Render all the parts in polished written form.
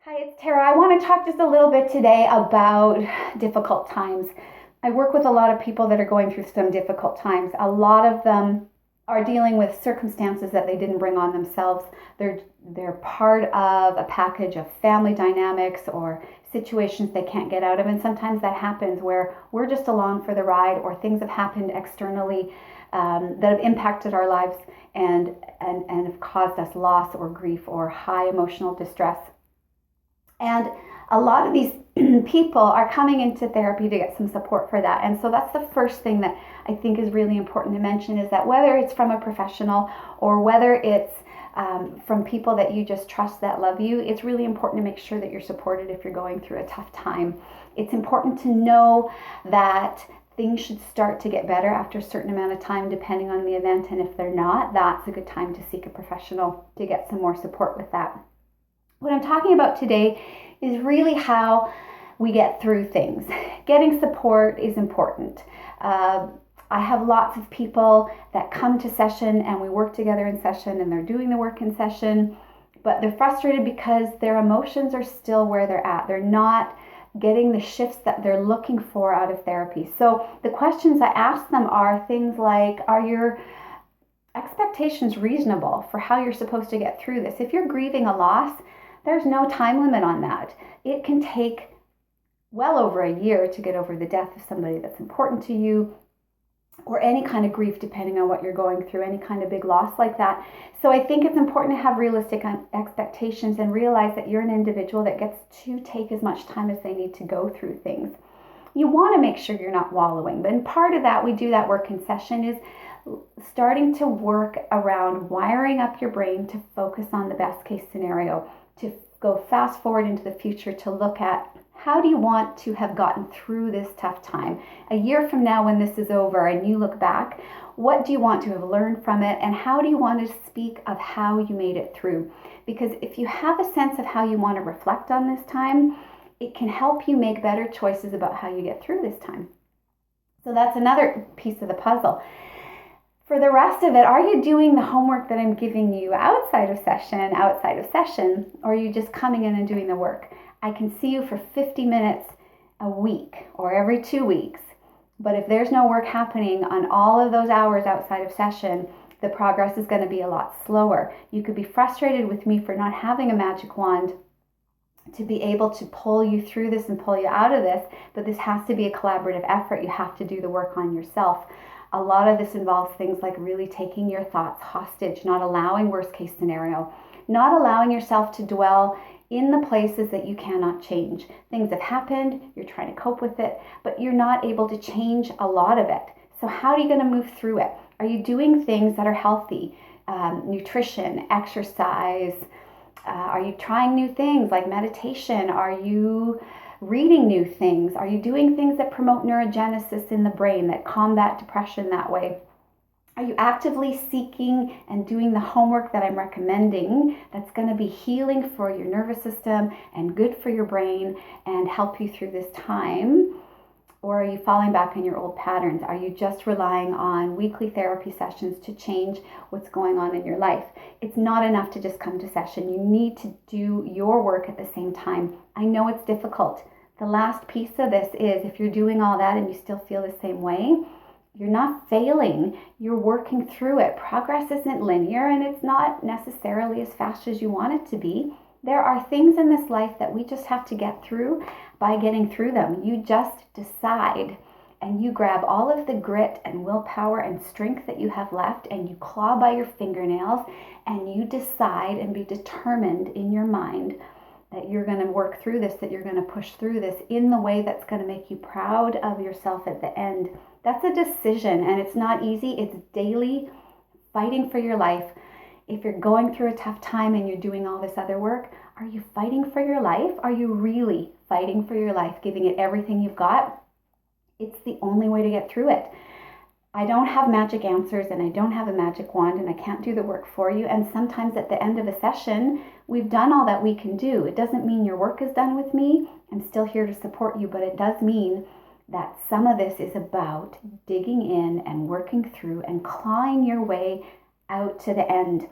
Hi, it's Tara. I want to talk just a little bit today about difficult times. I work with a lot of people that are going through some difficult times. A lot of them are dealing with circumstances that they didn't bring on themselves. They're part of a package of family dynamics or situations they can't get out of, and sometimes that happens where we're just along for the ride, or things have happened externally that have impacted our lives and have caused us loss or grief or high emotional distress. And a lot of these people are coming into therapy to get some support for that. And so that's the first thing that I think is really important to mention, is that whether it's from a professional or whether it's from people that you just trust that love you, it's really important to make sure that you're supported if you're going through a tough time. It's important to know that things should start to get better after a certain amount of time, depending on the event. And if they're not, that's a good time to seek a professional to get some more support with that. What I'm talking about today is really how we get through things. Getting support is important. I have lots of people that come to session and we work together in session and they're doing the work in session, but they're frustrated because their emotions are still where they're at. They're not getting the shifts that they're looking for out of therapy. So the questions I ask them are things like, are your expectations reasonable for how you're supposed to get through this? If you're grieving a loss, there's no time limit on that. It can take well over a year to get over the death of somebody that's important to you, or any kind of grief, depending on what you're going through, any kind of big loss like that. So I think it's important to have realistic expectations and realize that you're an individual that gets to take as much time as they need to go through things. You want to make sure you're not wallowing, but part of that, we do that work in session, is starting to work around wiring up your brain to focus on the best case scenario, to go fast forward into the future, to look at how do you want to have gotten through this tough time. A year from now, when this is over and you look back, what do you want to have learned from it, and how do you want to speak of how you made it through? Because if you have a sense of how you want to reflect on this time, it can help you make better choices about how you get through this time. So that's another piece of the puzzle. For the rest of it, are you doing the homework that I'm giving you outside of session, or are you just coming in and doing the work? I can see you for 50 minutes a week or every 2 weeks, but if there's no work happening on all of those hours outside of session, the progress is going to be a lot slower. You could be frustrated with me for not having a magic wand to be able to pull you through this and pull you out of this, but this has to be a collaborative effort. You have to do the work on yourself. A lot of this involves things like really taking your thoughts hostage, not allowing worst case scenario, not allowing yourself to dwell in the places that you cannot change. Things have happened, you're trying to cope with it, but you're not able to change a lot of it. So how are you going to move through it? Are you doing things that are healthy? Nutrition, exercise? Are you trying new things like meditation? Are you reading new things? Are you doing things that promote neurogenesis in the brain, that combat depression that way? Are you actively seeking and doing the homework that I'm recommending that's going to be healing for your nervous system and good for your brain and help you through this time? Or are you falling back on your old patterns? Are you just relying on weekly therapy sessions to change what's going on in your life? It's not enough to just come to session. You need to do your work at the same time. I know it's difficult. The last piece of this is, if you're doing all that and you still feel the same way, you're not failing. You're working through it. Progress isn't linear, and it's not necessarily as fast as you want it to be. There are things in this life that we just have to get through by getting through them. You just decide, and you grab all of the grit and willpower and strength that you have left, and you claw by your fingernails, and you decide and be determined in your mind that you're going to work through this, that you're going to push through this in the way that's going to make you proud of yourself at the end. That's a decision, and it's not easy. It's daily fighting for your life. If you're going through a tough time and you're doing all this other work, are you fighting for your life? Are you really fighting for your life, giving it everything you've got? It's the only way to get through it. I don't have magic answers, and I don't have a magic wand, and I can't do the work for you. And sometimes at the end of a session, we've done all that we can do. It doesn't mean your work is done with me. I'm still here to support you, but it does mean that some of this is about digging in and working through and clawing your way out to the end.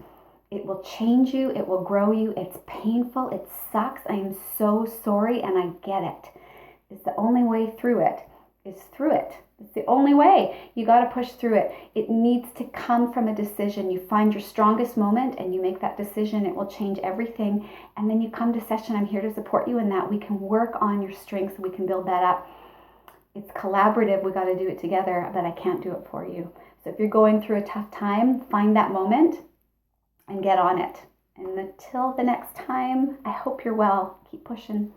It will change you. It will grow you. It's painful. It sucks. I am so sorry, and I get it. It's the only way through it. Is through it. It's the only way. You got to push through it. It needs to come from a decision. You find your strongest moment and you make that decision. It will change everything. And then you come to session. I'm here to support you in that. We can work on your strengths. We can build that up. It's collaborative. We got to do it together, but I can't do it for you. So if you're going through a tough time, find that moment and get on it. And until the next time, I hope you're well. Keep pushing.